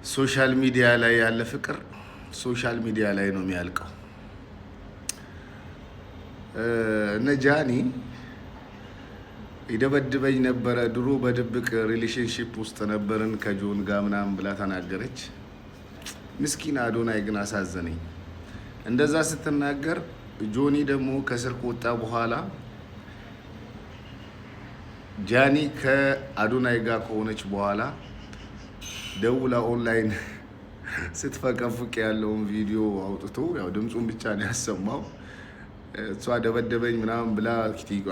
ሶሻል ሚዲያ ላይ ያለ ፍቅር ሶሻል ሚዲያ ላይ ነው የሚያልቀው። እነ ጃኒ ይደበድበኝ ነበረ ድሮ በድብቅ ሪሌሽንሺፕ ውስጥ ነበርን ከጆን ጋር ምናምን ብላ ተናገረች። ምስኪን አዶናይ ግን አሳዘነኝ። እንደዛ ስትናገር ጆኒ ደግሞ ከስር ከወጣ በኋላ ጃኒ ከአዶናይ ጋር ከሆነች በኋላ ደውላ ኦንላይን ስትፈቀፍቅ ያለውን ቪዲዮ አውጥቶ ያው ድምፁን ብቻ ነው ያሰማው። እሷ ደበደበኝ ምናምን ብላ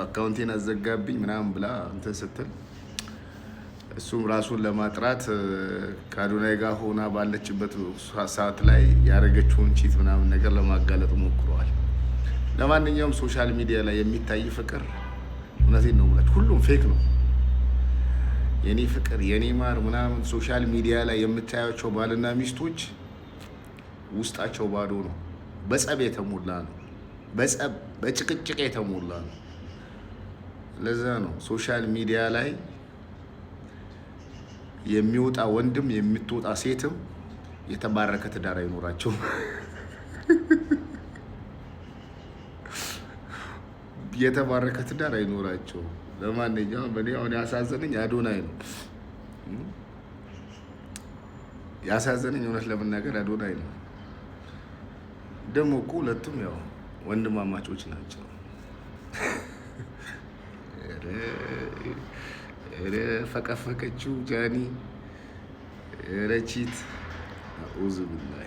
አካውንቴን አዘጋብኝ ምናምን ብላ እንትን ስትል እሱም ራሱን ለማጥራት ከአዶናይ ጋር ሆና ባለችበት ሰዓት ላይ ያደረገችውን ቺት ምናምን ነገር ለማጋለጥ ሞክረዋል። ለማንኛውም ሶሻል ሚዲያ ላይ የሚታይ ፍቅር እውነቴን ነው ማለት ሁሉም ፌክ ነው። የኔ ፍቅር የኔ ማር ምናምን ሶሻል ሚዲያ ላይ የምታያቸው ባልና ሚስቶች ውስጣቸው ባዶ ነው። በጸብ የተሞላ ነው። በጭቅጭቅ የተሞላ ነው። ለዛ ነው ሶሻል ሚዲያ ላይ የሚወጣ ወንድም የምትወጣ ሴትም የተባረከ ትዳር አይኖራቸው። የተባረከ ትዳር አይኖራቸው። ለማንኛውም እኔ አሁን ያሳዘነኝ አዶናይ ነው። ያሳዘነኝ እውነት ለመናገር አዶናይ ነው። ደግሞ እኮ ሁለቱም ያው ወንድማማቾች ናቸው። ፈቀፈቀችው ጃኒ ረቺት ኡዙ ቢላሂ